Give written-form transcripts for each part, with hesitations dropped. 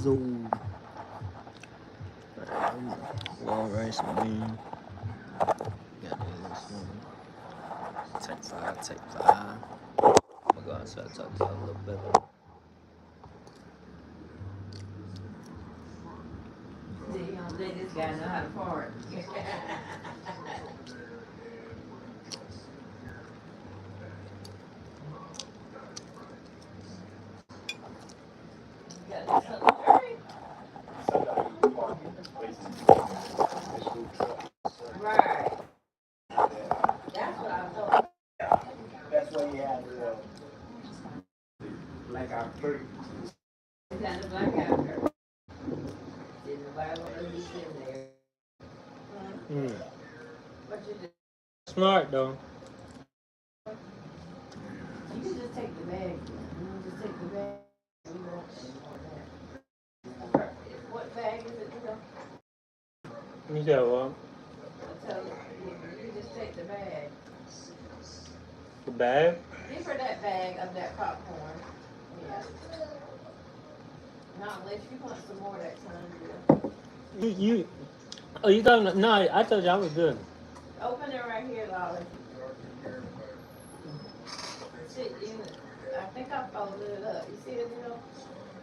zone. Long rice and bean. Got this one. Take five, take five. I'm gonna go outside and talk to y'all a little bit. This guy know how to fart. Got something dirty. Right. That's what I'm talking. That's why you have like our first. It's kind of black out there. Didn't nobody want to be sitting there. Mm. What you do? Smart though. You can just take the bag. You can just take the bag. What bag is it? You said what? I tell you, you can just take the bag. The bag? Give her that bag of that popcorn. Yeah. Not unless you want some more that time. You oh, you talking? No, I told you I was good. Open it right here, Lolly. See, I think I folded it up. You see it, Bill?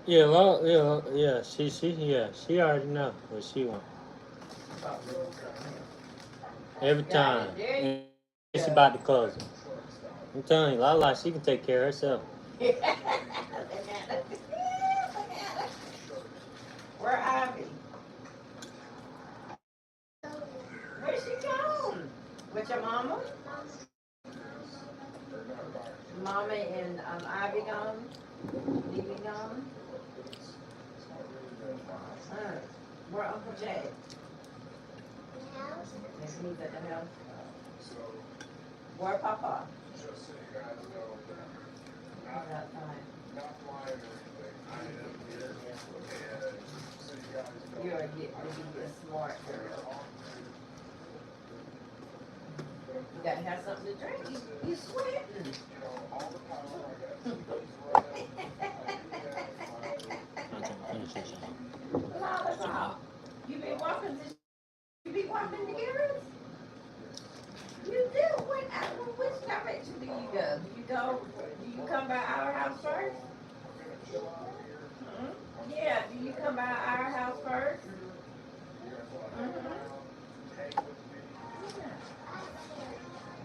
Yeah, well, yeah. She already know what she want every Got time. it. There you And she go. about to close it. I'm telling you, Lala, she can take care of herself. Where Ivy? Where's she gone? With your mama? Mama and Ivy gone? Lily gone? Where Uncle Jay? Maybe he's at the house. Where Papa? He's outside. You're getting to be a smart girl. You gotta have something to drink. You sweating. I'm trying to finish this. Lollipop. You be walking to you be walking to Garrett's? You do. Which direction do you go? Do you come by our house first? Mm-hmm. Yeah, do you come by our house first? Mm-hmm.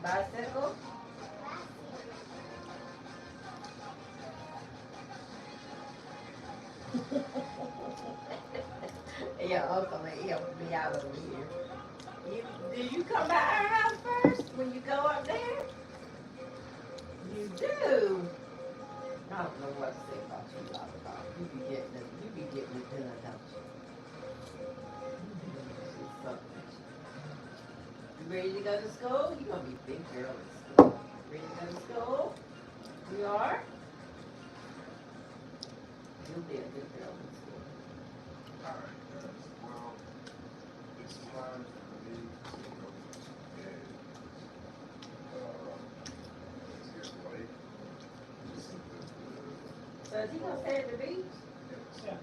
Bicycle? Yeah, Uncle help me out over here. Do you come by our house first when you go up there? You do. I don't know what to say about you, Lollipop. You be getting it done, don't you? It's something. You ready to go to school? You gonna be a big girl in school. Ready to go to school? You are? You'll be a good girl in school. So is he gonna stay at the beach? Yeah.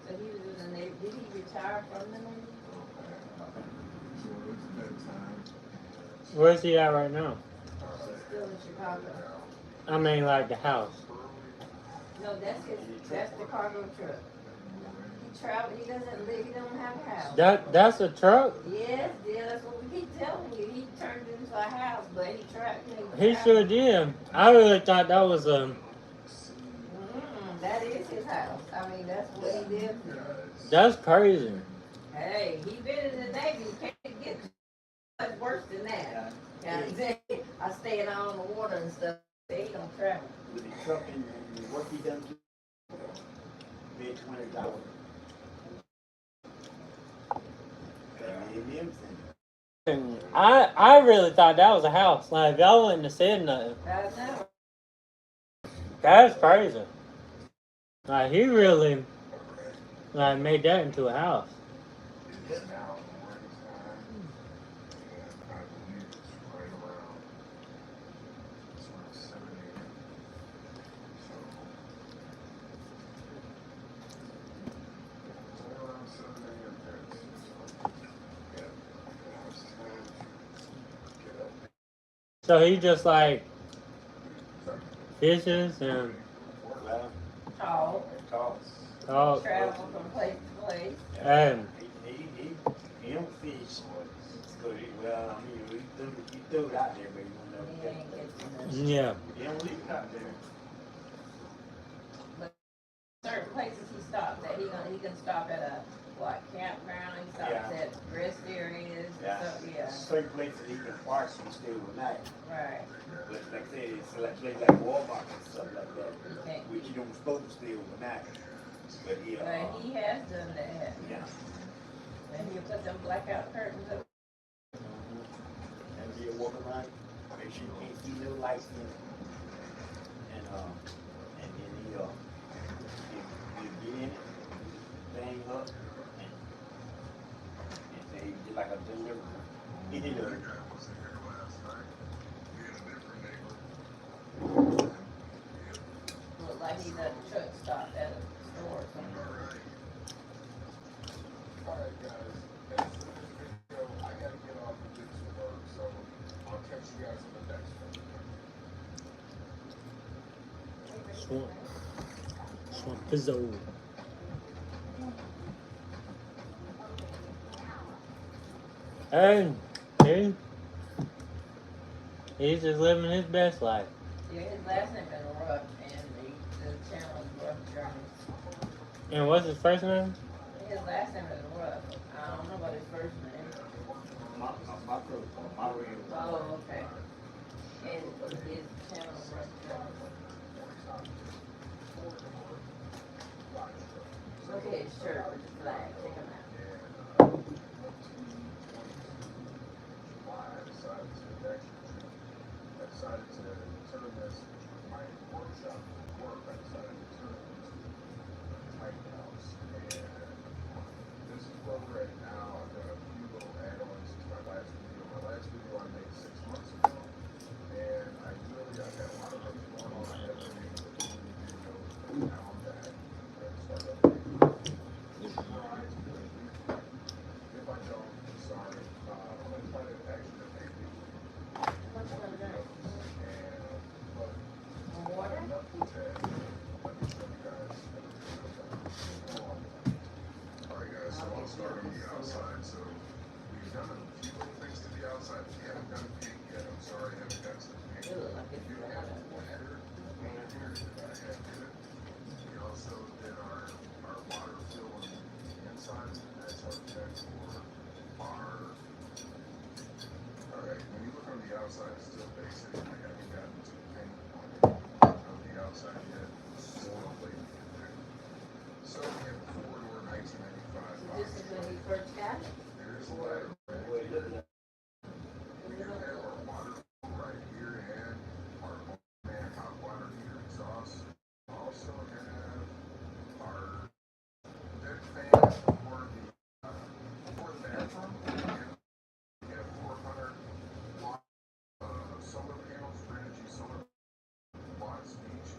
So he was in the Navy. Did he retire from the Navy? Where's he at right now? He's still in Chicago. I mean, like the house. No, that's the cargo truck. He traveled, he doesn't live, he don't have a house. That's a truck. Yes, dear, that's what we keep telling you. He turned it into a house, but he He sure did. I really thought that was a. That is his house. I mean, that's what he lives in. That's crazy. Hey, he been in the Navy. You can't get much worse than that. Yeah. I staying out on the water and stuff. They don't travel. With the truck and the work he done, made $20. And I really thought that was a house. Like, y'all wouldn't have said nothing. I know. That's crazy. Like, he really. I made that into a house. So he just like fishes and Well, Talk, talks. talks. travel from place to place. And He don't fish. But well, I mean, he threw it out there, but he don't never He catch ain't it. getting yeah, He don't leave it out there. certain places he stops at. He can stop at a campground. He stops Yeah. at rest areas. Yeah. So yeah, Certain places he can park and stay overnight. right. But like I said, it's like places like Walmart and stuff like that, He can't. which you don't supposed to stay overnight. But he, But he has done that. yeah. And he'll put them blackout curtains up. And he'll walk around, make sure you can't see no lights in it. And then he'll get in it, bang up, and say, just like a delivery. He did a Look like he's at a truck stop at a store or something. Alright guys, that's the video. I gotta get off and do some work, so I'll catch you guys in the next one. swamp, swamp pizzo. And he's just living his best life. Yeah, his last name is Rough, and the channel is Rough Journeys. And what's his first name? His last name is Rough. I don't know about his first name. my real. Oh, okay. And his channel is Rough Journeys. Look at his shirt with the flag. Check him out. I decided to turn this, my workshop work, I decided to turn it into a tiny house. And this is where we're at now. I've got a few little add-ons to my last video. My last video I made 6 months ago. And I had a lot of things going on. I had to make a video. Now I'm back. Ready to start updating. This is where I do it. If I don't, I'm sorry. I'm going to try to actually make it. What you gonna drink? But Water? enough with that. Let me show you guys. Alright guys, so I'll start on the outside. So we've done a few little things to the outside. We haven't done paint yet. I'm sorry, I haven't got to the paint. It looks like it's We have one header here that I had did it. We also did our water fill on the inside. That's our deck for our. Alright, when you look on the outside, it's still basic. I haven't gotten to the paint on the outside yet. Still waiting to get there. So we have a 4-door 1995 box. This is when he first got it? There's a ladder. We do have our water right here and our man hot water heater exhaust. Also have our deck fan for the bathroom. We have 400 watt solar panels for energy solar watts each.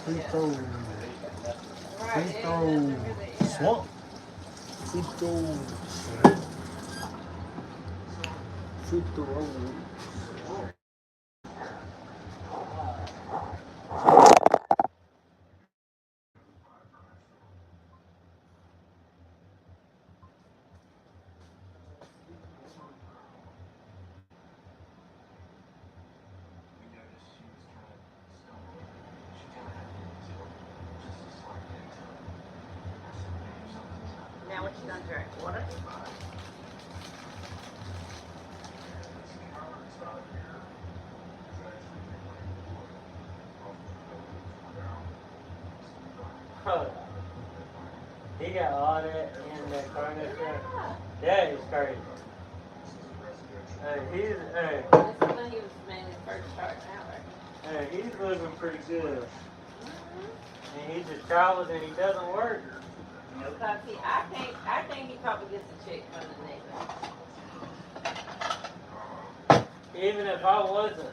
Free Yeah. throw. Right, Free it throw. doesn't really, yeah. Swamp. Free throw. Free throw. Now what you gonna drink? Water? He got all that in that car that shit. That is crazy. Hey, This is when he was mainly first starting out, right? he's looking pretty good. Mm-hmm. And he just travels and he doesn't work. Because I think he probably gets a check from the neighbor. Even if I wasn't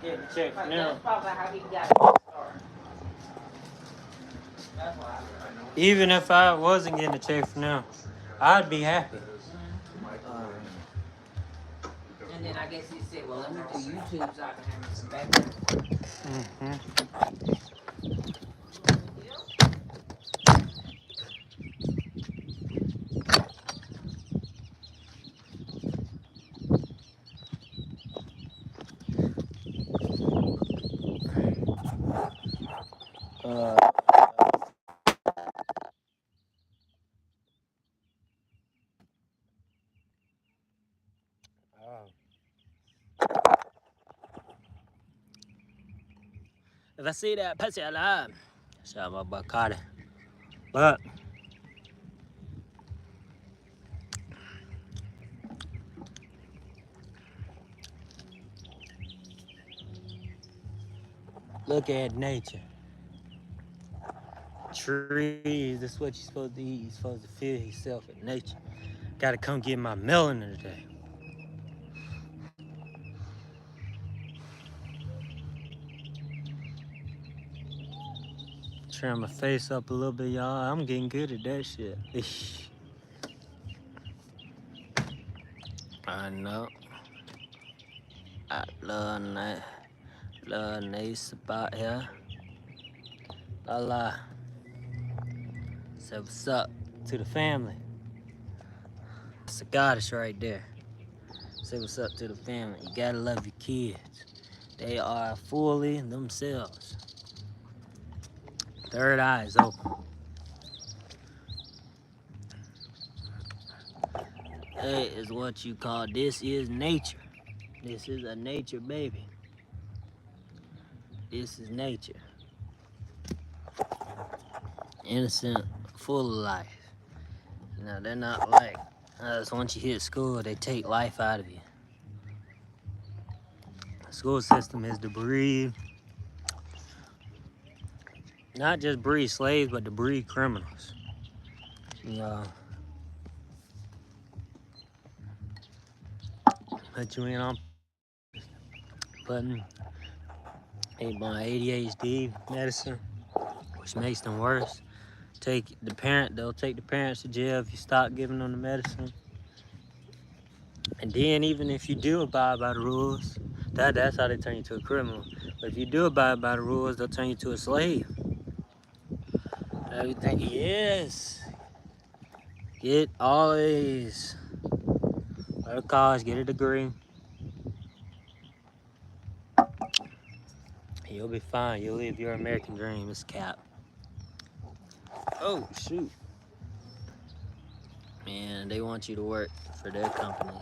getting a check from Like, them. that's probably how he got his start. That's why. Even if I wasn't getting a check from them, I'd be happy. And then I guess he said, well, let me do YouTube so I can have me some background. Mm-hmm. If I see that pussy alive, shout out my boy Carter. But look at nature. Trees, that's what you're supposed to eat. You're supposed to feel yourself in nature. Gotta come get my melanin today. Trim my face up a little bit, y'all. I'm getting good at that shit. I know. I love nice spot here. La la. Say what's up to the family. It's a goddess right there. Say what's up to the family. You gotta love your kids. They are fully themselves. Third eye is open. That is what you call this is nature. This is a nature baby. This is nature. Innocent, full of life. Now they're not like us. Once you hit school, they take life out of you. The school system is to breed, not just breed slaves, but to breed criminals. You know, put you in on putting on ADHD medicine, which makes them worse. They'll take the parents to jail if you stop giving them the medicine. And then even if you do abide by the rules, that's how they turn you to a criminal. But if you do abide by the rules, they'll turn you to a slave. Everything, yes. Get always go to college, get a degree. You'll be fine. You'll live your American dream. It's cap. Oh shoot. Man, they want you to work for their companies.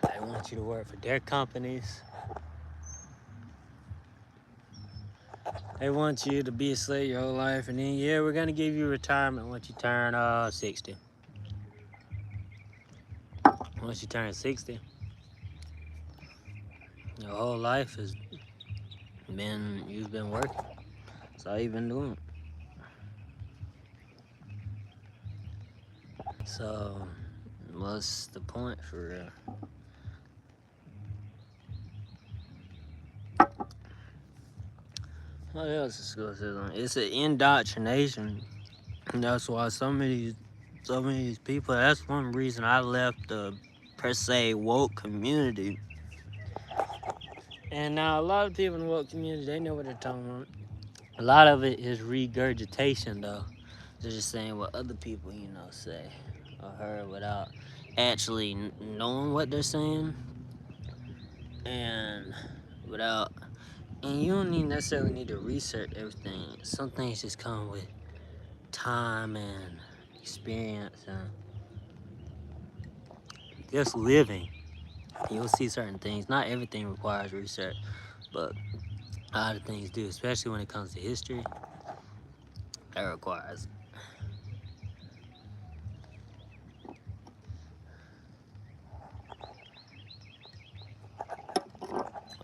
They want you to work for their companies. They want you to be a slave your whole life, and then yeah, we're gonna give you retirement once you turn 60. Once you turn 60, your whole life has you've been working. That's all you've been doing. So What's the point for real? What else is school system? It's an indoctrination. And that's why some of these people. That's one reason I left the per se woke community. And now a lot of people in the woke community, they know what they're talking about. A lot of it is regurgitation, though. They're just saying what other people, say or heard without actually knowing what they're saying, and without. And you don't even necessarily need to research everything. Some things just come with time and experience and just living. You'll see certain things. Not everything requires research, but a lot of things do, especially when it comes to history. That requires.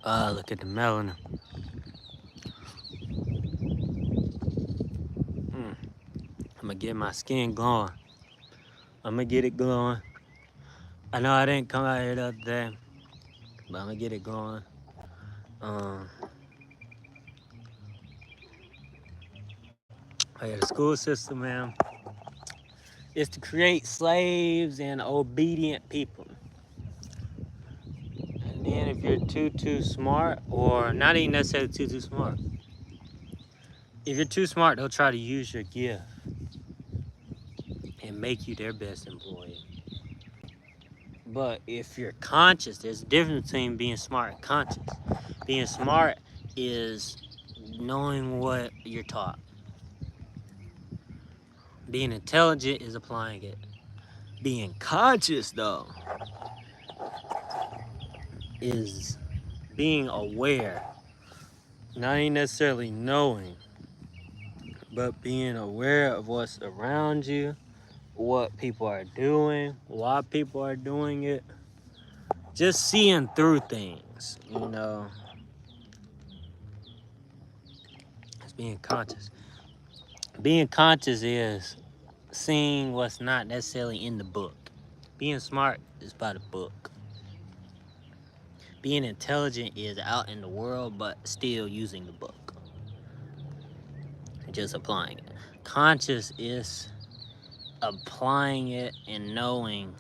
Look at the melanin. I'm gonna get my skin glowing. I'm gonna get it glowing. I know I didn't come out here the other day, but I'm gonna get it glowing. Um, oh yeah, the school system, man, is to create slaves and obedient people. And then if you're too smart, or not even necessarily too smart, if you're too smart, they'll try to use your gift and make you their best employee. But if you're conscious, there's a difference between being smart and conscious. Being smart is knowing what you're taught. Being intelligent is applying it. Being conscious, though, is being aware. Not even necessarily knowing, but being aware of what's around you, what people are doing, why people are doing it. Just seeing through things, It's being conscious. Being conscious is seeing what's not necessarily in the book. Being smart is by the book. Being intelligent is out in the world, but still using the book. Just applying it. Conscious is applying it and knowing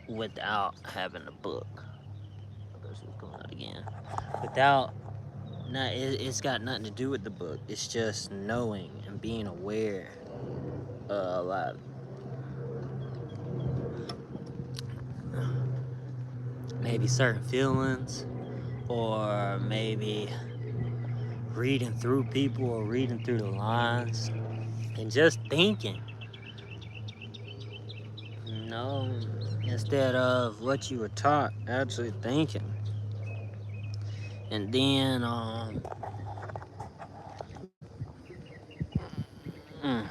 without having a book. I guess it's going out again. Without, it's got nothing to do with the book. It's just knowing and being aware of a lot. Maybe certain feelings, or maybe reading through people or reading through the lines and just thinking, you know, instead of what you were taught, actually thinking. And then, mm,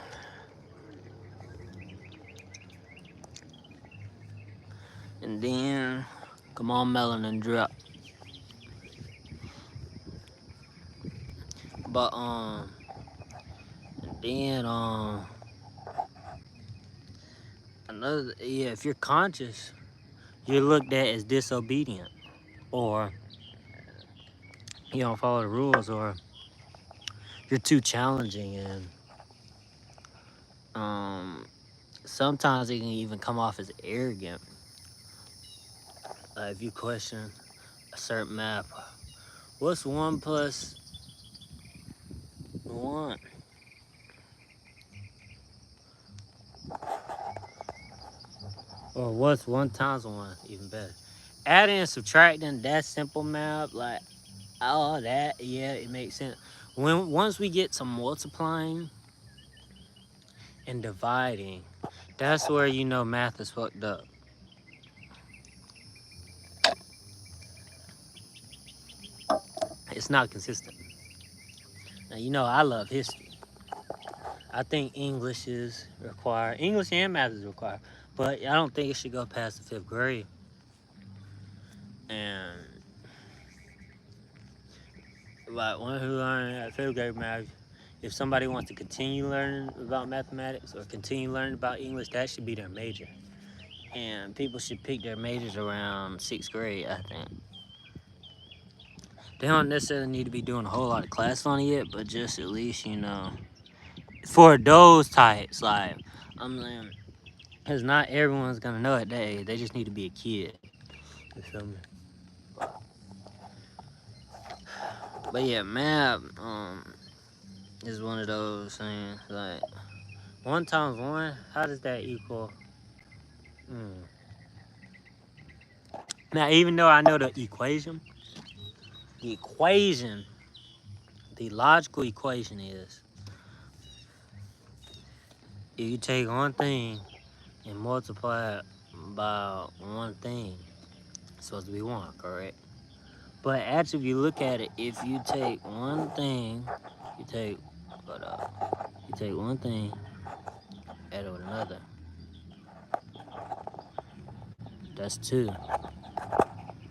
and then, come on, melanin drop. But, and then, if you're conscious, you're looked at as disobedient, or you don't follow the rules, or you're too challenging, and sometimes it can even come off as arrogant. If you question a certain map, what's 1 + 1? Or what's 1 × 1? Even better. Adding and subtracting, that simple math, like all that, yeah, it makes sense. Once we get to multiplying and dividing, that's where math is fucked up. It's not consistent. Now I love history. I think English is required. English and math is required, but I don't think it should go past the 5th grade. And like one who learned at 5th grade math, if somebody wants to continue learning about mathematics or continue learning about English, that should be their major. And people should pick their majors around 6th grade, I think. They don't necessarily need to be doing a whole lot of class on it yet, but just at least, for those types, like, I'm saying, because not everyone's gonna know at that age. They just need to be a kid. You feel me? But yeah, math is one of those things. Like 1 times 1, how does that equal? Mm. Now, even though I know the equation, the logical equation is if you take one thing and multiply it by one thing, it's supposed to be 1, correct? But actually, if you look at it, if you take one thing, you take, you take one thing, add it with another, that's 2.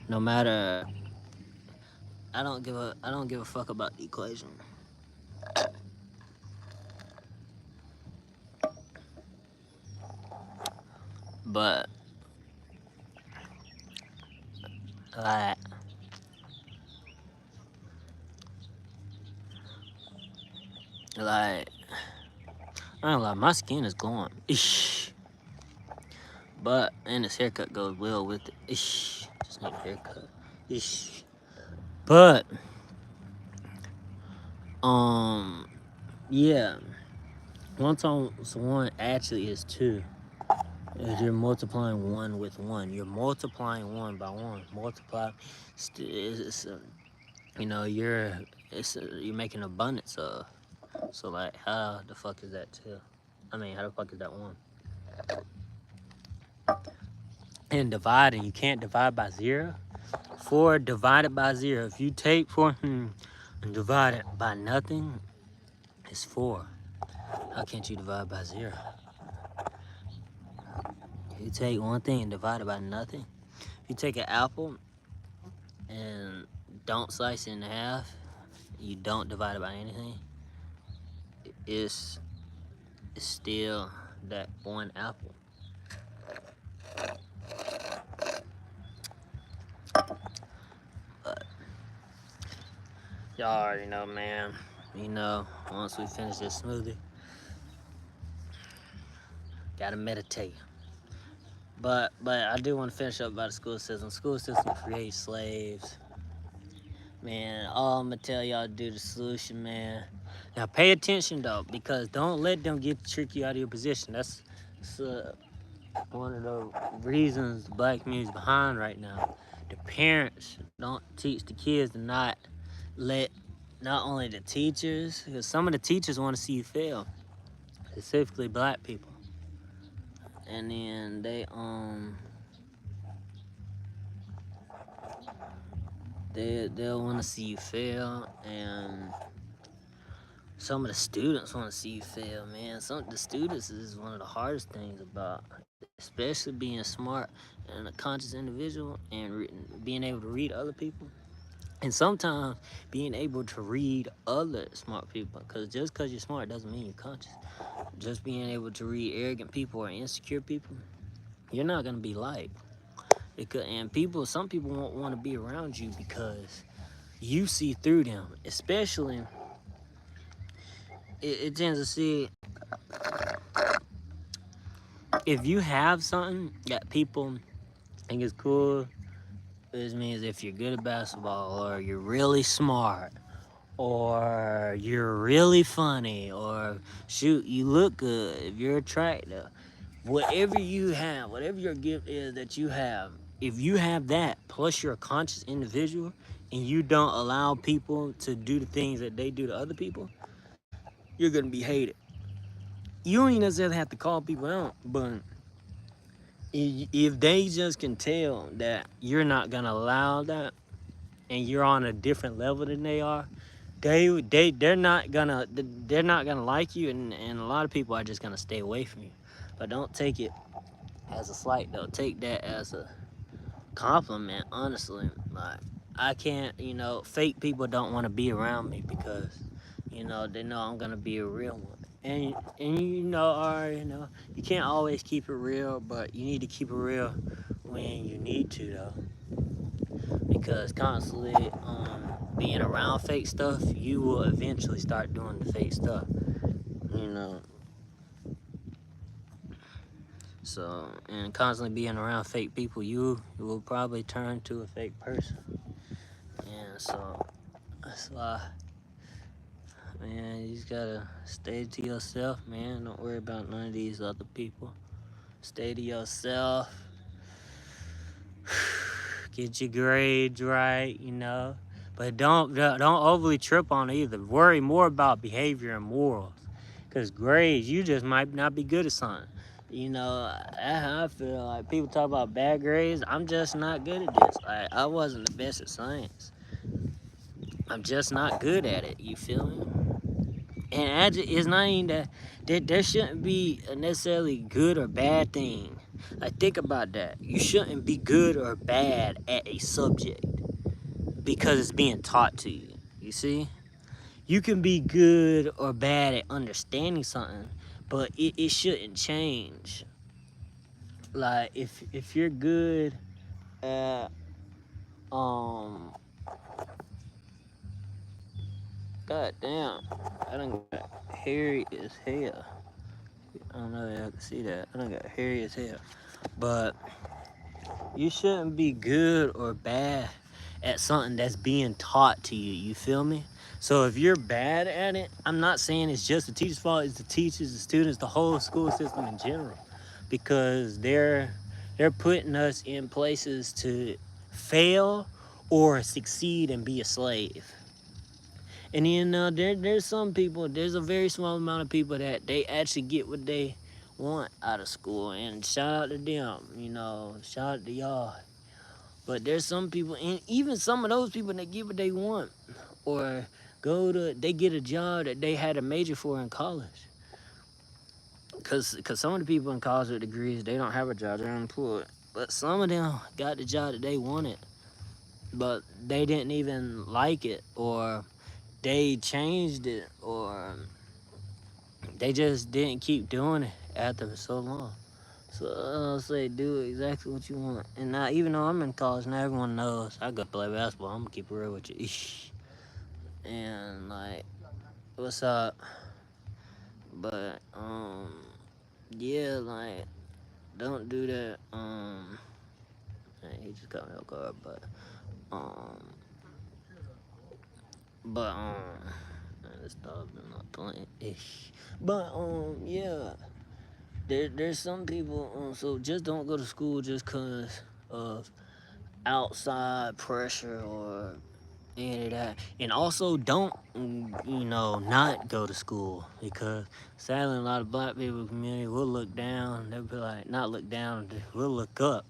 No matter, I don't give a fuck about the equation. But like, I don't lie, my skin is glowing. Eesh. But and this haircut goes well with it. Eesh. Just need a haircut. Eesh. But yeah. 1 times 1 actually is 2. If you're multiplying 1 with 1, you're multiplying 1 by 1. Multiply, you're making abundance of. So like, how the fuck is that 2? I mean, how the fuck is that 1? And dividing, you can't divide by 0. 4 divided by 0. If you take 4 and divide it by nothing, it's 4. How can't you divide by 0? If you take one thing and divide it by nothing, if you take an apple and don't slice it in half, you don't divide it by anything, it's still that one apple. But y'all already know, man. Once we finish this smoothie, gotta meditate. But I do want to finish up about the school system. School system creates slaves. Man, all I'm gonna tell y'all to do the solution, man. Now pay attention though, because don't let them get trick you out of your position. That's one of the reasons the black community's behind right now. The parents don't teach the kids to not let not only the teachers, because some of the teachers want to see you fail, specifically black people, and then they'll want to see you fail, and some of the students want to see you fail, man. Some of the students is one of the hardest things about, especially being smart and a conscious individual and being able to read other people. And sometimes being able to read other smart people, because just because you're smart doesn't mean you're conscious. Just being able to read arrogant people or insecure people, you're not going to be liked. And some people won't want to be around you because you see through them. Especially, it tends to see, if you have something that people think is cool, this means if you're good at basketball, or you're really smart, or you're really funny, or shoot, you look good, if you're attractive, whatever you have, whatever your gift is that you have, if you have that, plus you're a conscious individual, and you don't allow people to do the things that they do to other people, you're gonna be hated. You don't even necessarily have to call people out, but if they just can tell that you're not gonna allow that, and you're on a different level than they are, they're not gonna like you, and a lot of people are just gonna stay away from you. But don't take it as a slight though. Take that as a compliment, honestly. Like, I can't, fake people don't want to be around me because, they know I'm gonna be a real one. And you can't always keep it real, but you need to keep it real when you need to though. Because constantly being around fake stuff, you will eventually start doing the fake stuff. You know. So and constantly being around fake people, you will probably turn to a fake person. And so that's why, man, you just gotta stay to yourself, man. Don't worry about none of these other people. Stay to yourself. Get your grades right, but don't overly trip on it either. Worry more about behavior and morals, cause grades, you just might not be good at something. I feel like people talk about bad grades. I'm just not good at this. Like I wasn't the best at science. I'm just not good at it. You feel me? And it's not even that there shouldn't be a necessarily good or bad thing. Like think about that. You shouldn't be good or bad at a subject because it's being taught to you. You see? You can be good or bad at understanding something, but it shouldn't change. Like if you're good at um god damn, I done got hairy as hell. I don't know if y'all can see that. I done got hairy as hell. But you shouldn't be good or bad at something that's being taught to you. You feel me? So if you're bad at it, I'm not saying it's just the teacher's fault. It's the teachers, the students, the whole school system in general, because they're putting us in places to fail or succeed and be a slave. And there's some people. There's a very small amount of people that they actually get what they want out of school, and shout out to them. Shout out to y'all. But there's some people, and even some of those people that get what they want, or they get a job that they had a major for in college. Cause some of the people in college with degrees, they don't have a job, they're unemployed. But some of them got the job that they wanted, but they didn't even like it, or they changed it, or they just didn't keep doing it after so long. So I'll say do exactly what you want. And now, even though I'm in college, now everyone knows I go play basketball. I'm gonna keep it real with you. And like, what's up? But yeah, like, don't do that. He just got me off guard, um, but this dog been not playing. But yeah. There's some people, so just don't go to school just cause of outside pressure or any of that. And also don't, not go to school, because sadly a lot of black people in the community will look down. They'll be like, not look down, we'll look up.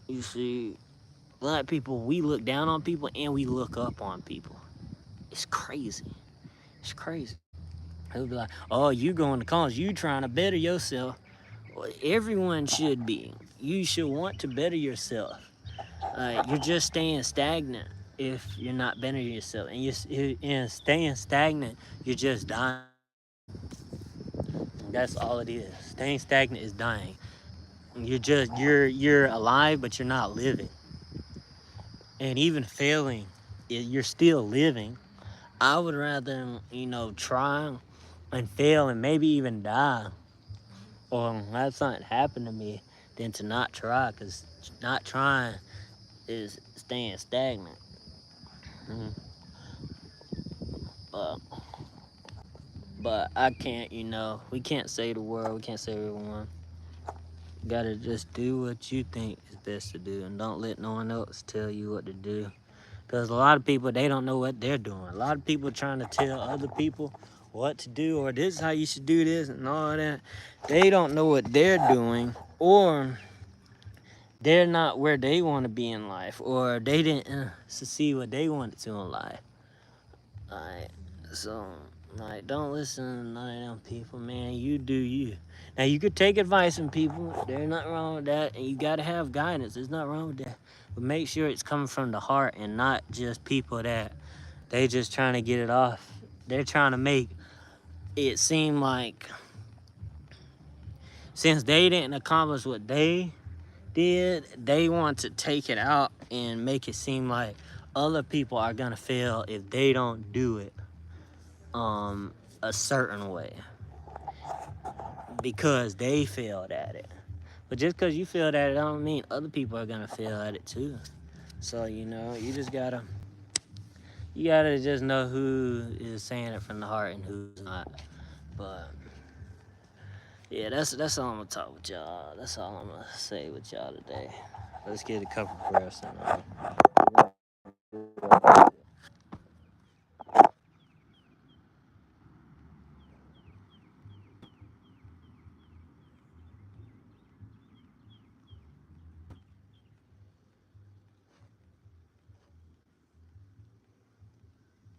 You see, black people, we look down on people and we look up on people. It's crazy. It's crazy. They'll be like, oh, you going to college, you trying to better yourself. Everyone should be. You should want to better yourself. You're just staying stagnant if you're not bettering yourself, and staying stagnant, you're just dying. That's all it is. Staying stagnant is dying. You're alive, but you're not living. And even failing, you're still living. I would rather try and fail and maybe even die, or have something happen to me, than to not try, because not trying is staying stagnant. Mm-hmm. But, but I can't, we can't say the world, we can't say everyone. You gotta just do what you think is best to do, and don't let no one else tell you what to do. Because a lot of people, they don't know what they're doing. A lot of people trying to tell other people what to do, or this is how you should do this and all that. They don't know what they're doing, or they're not where they want to be in life, or they didn't succeed what they wanted to in life. Like, so, like, don't listen to none of them people, man. You do you. Now, you could take advice from people. There's nothing wrong with that, and you gotta have guidance. There's nothing wrong with that. But make sure it's coming from the heart and not just people that they just trying to get it off they're trying to make it seem like since they didn't accomplish what they did, they want to take it out and make it seem like other people are gonna fail if they don't do it a certain way because they failed at it. But just because you failed at it, don't mean other people are gonna fail at it too. So you gotta just know who is saying it from the heart and who's not. But yeah, that's all I'm gonna talk with y'all. That's all I'm gonna say with y'all today. Let's get a couple prayers in.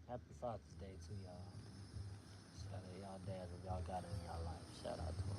Happy Father's Day to y'all. Shout out to y'all dads if y'all got it in y'all life. Shout out to them.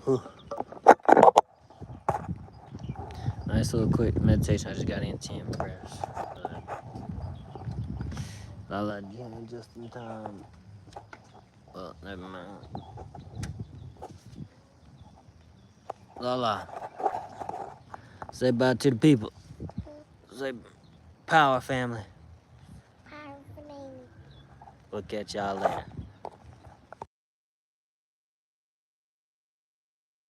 Whew. Nice little quick meditation. I just got in 10 prayers. Lala Jen just in time. Well, never mind. Lala, say bye to the people. Say power family. We'll catch y'all later.